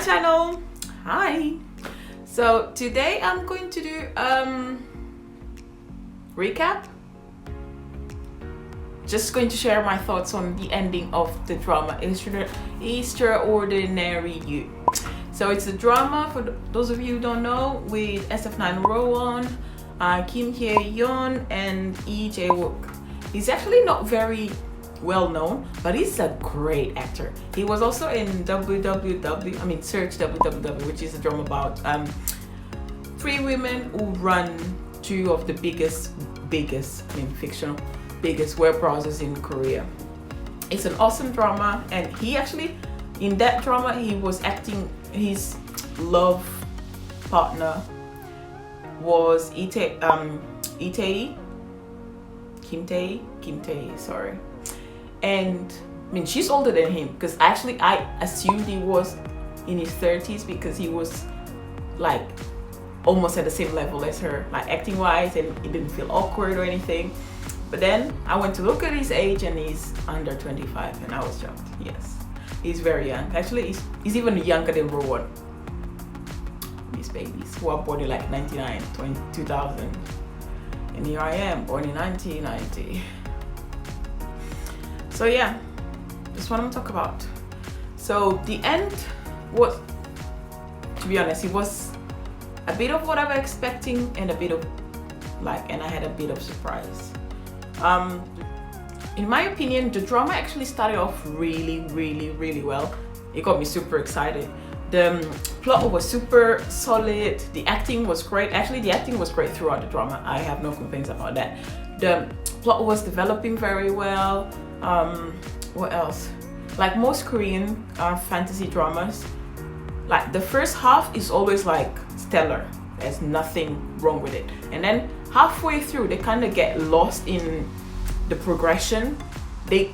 channel. Hi. So today I'm going to do recap. Just going to share my thoughts on the ending of the drama Extraordinary You. So it's a drama, for those of you who don't know, with SF9 Rowan, Kim Hye-yeon and Lee Jae-wook. He's actually not very well known, but he's a great actor. He was also in Search WWW, which is a drama about three women who run two of the biggest fictional biggest web browsers in Korea. It's an awesome drama, and he actually, in that drama, he was acting. His love partner was Kim Tae, sorry. And I mean, she's older than him, because actually I assumed he was in his 30s because he was like almost at the same level as her, like acting wise, and it didn't feel awkward or anything. But then I went to look at his age, and he's under 25, and I was shocked. Yes, he's very young. Actually, he's even younger than Rowan. These babies who are born in like 99, 2000. And here I am, born in 1990. So yeah, that's what I'm gonna talk about. So the end was, to be honest, it was a bit of what I was expecting, and a bit of and I had a bit of surprise. In my opinion, the drama actually started off really well. It got me super excited. The plot was super solid. The acting was great. Actually, the acting was great throughout the drama. I have no complaints about that. The plot was developing very well. What else? Like most Korean fantasy dramas, like the first half is always like stellar. There's nothing wrong with it. And then halfway through, they kind of get lost in the progression. They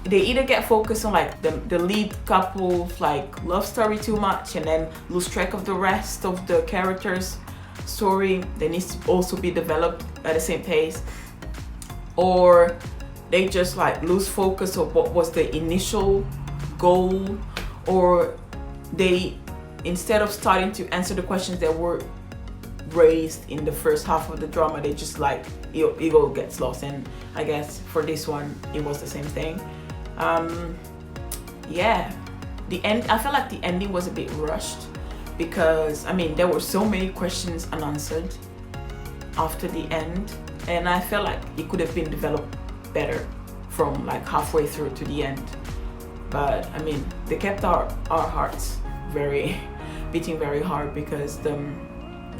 either get focused on like the lead couple's like love story too much, and then lose track of the rest of the characters' story. They need to also be developed at the same pace, or they just like lose focus of what was the initial goal, or they, instead of starting to answer the questions that were raised in the first half of the drama, they just like ego gets lost. And I guess for this one it was the same thing. Yeah, the end, I felt like the ending was a bit rushed, because I mean there were so many questions unanswered after the end, and I felt like it could have been developed better from like halfway through to the end. But I mean, they kept our hearts beating very hard, because there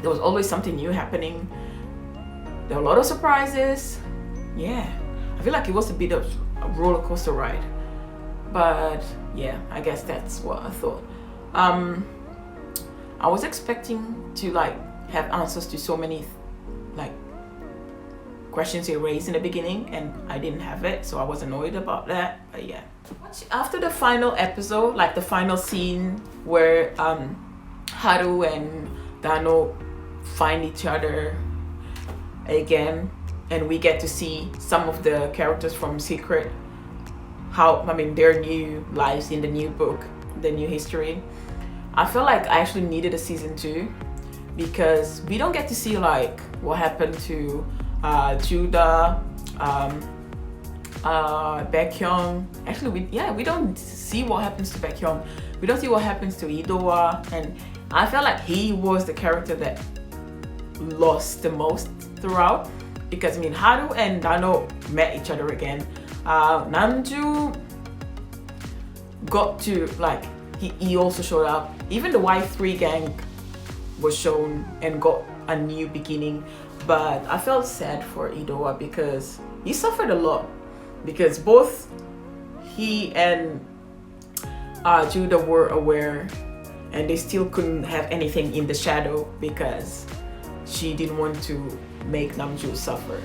was always something new happening. There were a lot of surprises. Yeah, I feel like it was a bit of a roller coaster ride. But yeah, I guess that's what I thought. I was expecting to like have answers to so many like questions they raised in the beginning, and I didn't have it, so I was annoyed about that. But yeah, after the final episode, like the final scene where Haru and Dano find each other again, and we get to see some of the characters from Secret, their new lives in the new book, the new history. I felt like I actually needed a season 2, because we don't get to see like what happened to Judah, Baekhyun. Actually, we don't see what happens to Baekhyun. We don't see what happens to Idoa, and I felt like he was the character that lost the most throughout, because I mean Haru and Dano met each other again. Namju got to like he also showed up. Even the Y3 gang was shown and got a new beginning. But I felt sad for Idoa, because he suffered a lot, because both he and Judah were aware, and they still couldn't have anything in the shadow, because she didn't want to make Namju suffer.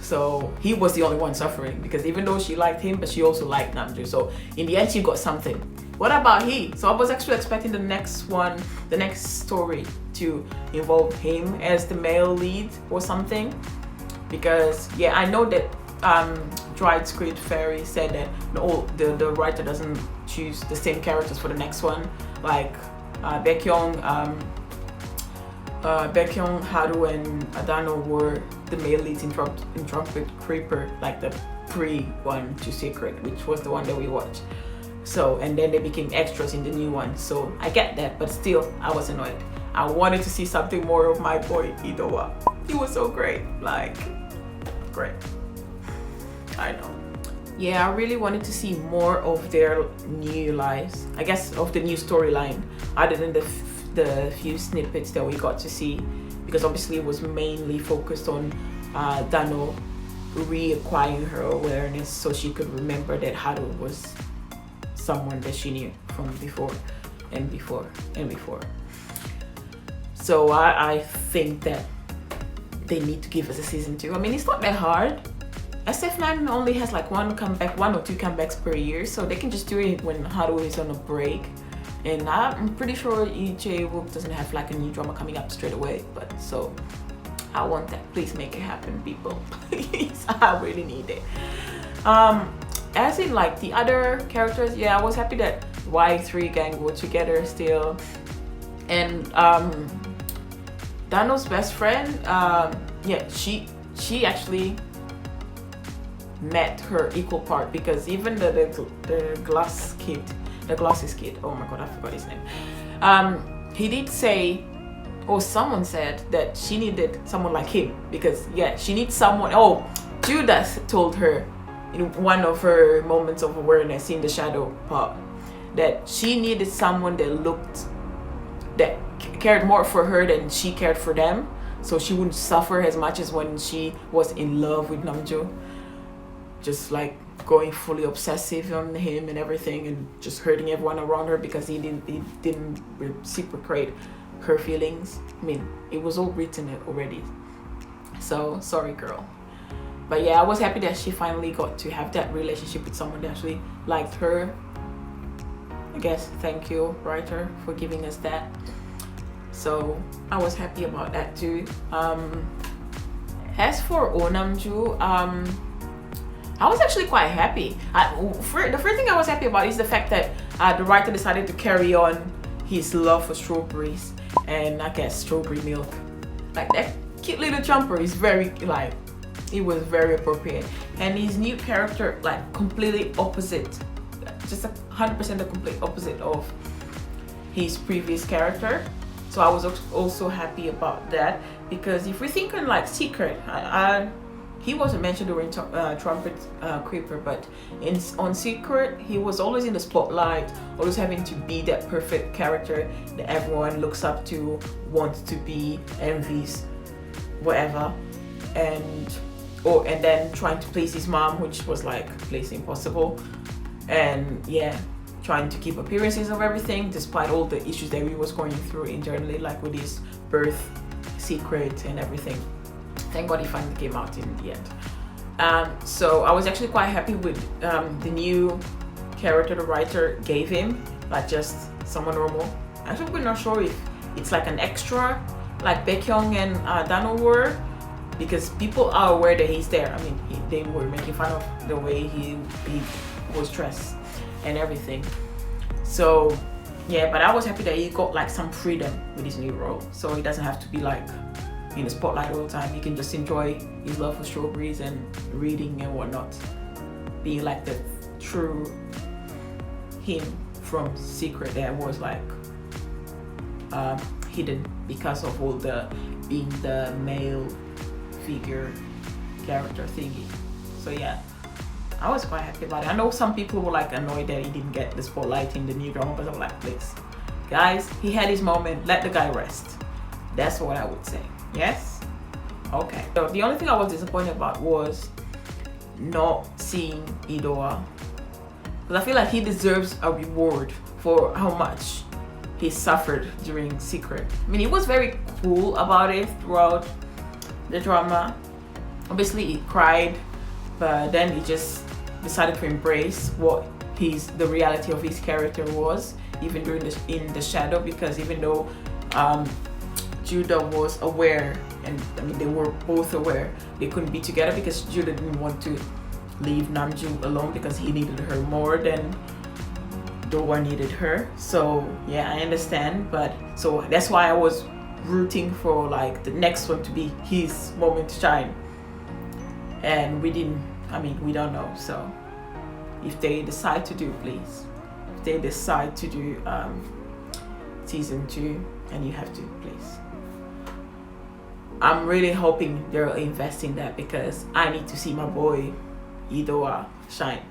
So he was the only one suffering, because even though she liked him, but she also liked Namju. So in the end, she got something. What about he? So I was actually expecting the next story to involve him as the male lead or something, because yeah, I know that Dried Squid Fairy said that the writer doesn't choose the same characters for the next one. Like Baekhyun, Haru, and Adano were the male leads in Trumpet Creeper, like the pre-one to Secret, which was the one that we watched. So, and then they became extras in the new one. So I get that, but still, I was annoyed. I wanted to see something more of my boy Idoa. He was so great, like, great. I know. Yeah, I really wanted to see more of their new lives. I guess of the new storyline, other than the few snippets that we got to see, because obviously it was mainly focused on Dano reacquiring her awareness so she could remember that Haru was someone that she knew from before and before and before. So I think that they need to give us a season 2. I mean, it's not that hard. SF9 only has like one or two comebacks per year, so they can just do it when Haru is on a break. And I'm pretty sure EJ Wook doesn't have like a new drama coming up straight away, but so I want that. Please make it happen, people. Please, I really need it. As in like the other characters, yeah, I was happy that Y3 gang were together still. And Dano's best friend, yeah, she actually met her equal part, because even the glasses kid, oh my god, I forgot his name. He did say, or someone said that she needed someone like him, because yeah, she needs someone. Oh, Judas told her in one of her moments of awareness in the shadow part that she needed someone that cared more for her than she cared for them, so she wouldn't suffer as much as when she was in love with Namjoon, just like going fully obsessive on him and everything, and just hurting everyone around her because he didn't reciprocate her feelings. I mean, it was all written already, so sorry girl. But yeah, I was happy that she finally got to have that relationship with someone that actually liked her. I guess thank you, writer, for giving us that. So I was happy about that too. As for Oh Namjoon, I was actually quite happy. The first thing I was happy about is the fact that the writer decided to carry on his love for strawberries and I guess strawberry milk. Like that cute little jumper is very like, it was very appropriate. And his new character, like completely opposite, just 100% the complete opposite of his previous character. So I was also happy about that, because if we think on like Secret, he wasn't mentioned during Trumpet Creeper, but on Secret, he was always in the spotlight, always having to be that perfect character that everyone looks up to, wants to be, envies, whatever, and then trying to please his mom, which was like place impossible, and yeah, trying to keep appearances of everything despite all the issues that he was going through internally, like with his birth secret and everything. Thank God he finally came out in the end. So I was actually quite happy with the new character the writer gave him, like just someone normal. Actually, we're not sure if it's like an extra, like Baekhyun and Dano were, because people are aware that he's there. I mean, they were making fun of the way he was dressed and everything. So yeah, but I was happy that he got like some freedom with his new role, so he doesn't have to be like in the spotlight all the time. He can just enjoy his love for strawberries and reading and whatnot, being like the true him from Secret that was like hidden because of all the being the male figure character thingy. So yeah, I was quite happy about it. I know some people were like annoyed that he didn't get the spotlight in the new drama, but I'm like, please guys, he had his moment, let the guy rest. That's what I would say. Yes? Okay. So the only thing I was disappointed about was not seeing Idoa, because I feel like he deserves a reward for how much he suffered during Secret. I mean, he was very cool about it throughout the drama. Obviously he cried, but then he just decided to embrace what the reality of his character was, even during in the shadow, because even though Judah was aware, and I mean they were both aware they couldn't be together, because Judah didn't want to leave Namjoon alone because he needed her more than Doa needed her. So yeah, I understand, but so that's why I was rooting for like the next one to be his moment to shine. And we didn't, I mean, we don't know. So if they decide to do, please, if they decide to do season 2, and you have to, please. I'm really hoping they'll invest in that because I need to see my boy Idoa shine.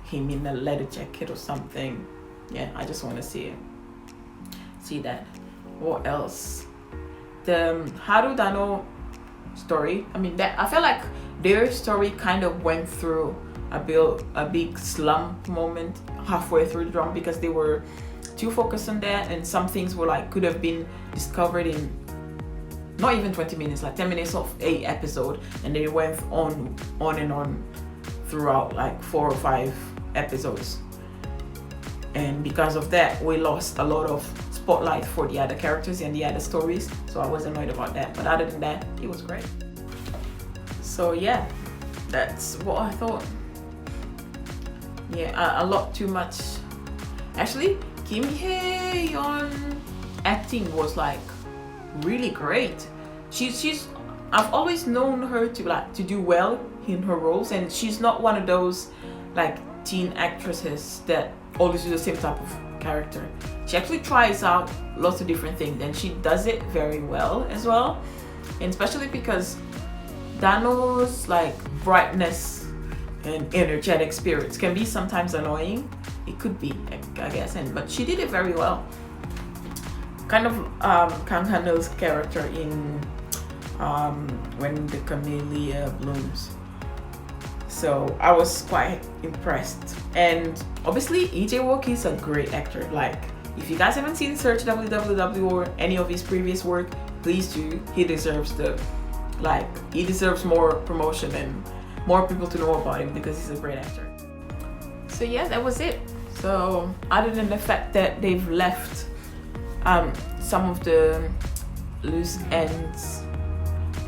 Him in a leather jacket or something. Yeah, I just want to see it. See that. What else? The Haru Dano story. I mean, that I feel like their story kind of went through a big slump moment halfway through the drama because they were too focused on that, and some things were like could have been discovered in not even 20 minutes, like 10 minutes of a episode, and they went on and on throughout like 4 or 5 episodes. And because of that, we lost a lot of spotlight for the other characters and the other stories, so I was annoyed about that. But other than that, it was great. So yeah, that's what I thought. Yeah, a lot too much. Actually, Kim Hye-yeon acting was like really great. She's I've always known her to do well in her roles, and she's not one of those like teen actresses that always do the same type of character. She actually tries out lots of different things, and she does it very well as well. And especially because Dano's like brightness and energetic spirits can be sometimes annoying. It could be, I guess, but she did it very well. Kind of Kang Han-il's character in When the Camellia Blooms. So I was quite impressed. And obviously Lee Jae-wook is a great actor. Like, if you guys haven't seen Search WWW or any of his previous work, please do. He deserves he deserves more promotion and more people to know about him because he's a great actor. So yeah, that was it. So other than the fact that they've left some of the loose ends,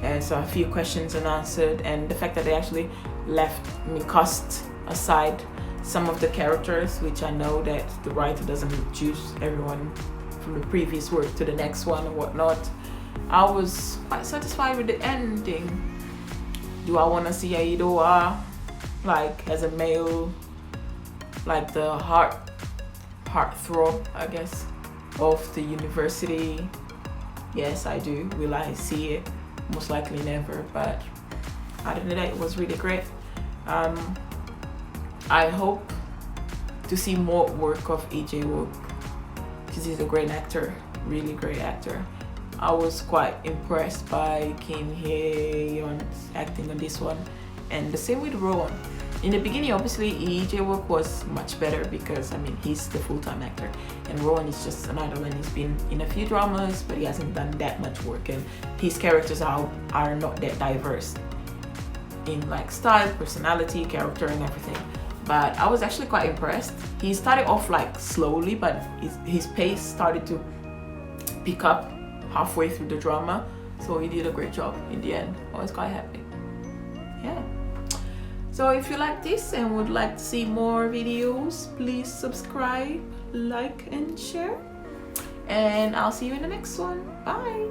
and so a few questions unanswered, and the fact that they actually cast aside some of the characters, which I know that the writer doesn't choose everyone from the previous work to the next one or whatnot. I was quite satisfied with the ending. Do I want to see Aidoa like as a male, like the heartthrob, I guess, of the university? Yes, I do. Will I see it? Most likely never, but other than that, it was really great. I hope to see more work of Lee Jae-wook because he's a great actor, really great actor. I was quite impressed by Kim Hye-yeon's acting on this one, and the same with Rowan. In the beginning, obviously, Lee Jae-wook was much better because, I mean, he's the full-time actor, and Rowan is just an idol, and he's been in a few dramas, but he hasn't done that much work, and his characters are not that diverse in like style, personality, character, and everything. But I was actually quite impressed. He started off like slowly, but his pace started to pick up halfway through the drama, so he did a great job in the end. I was quite happy. Yeah. So if you like this and would like to see more videos, please subscribe, like, and share. And I'll see you in the next one. Bye.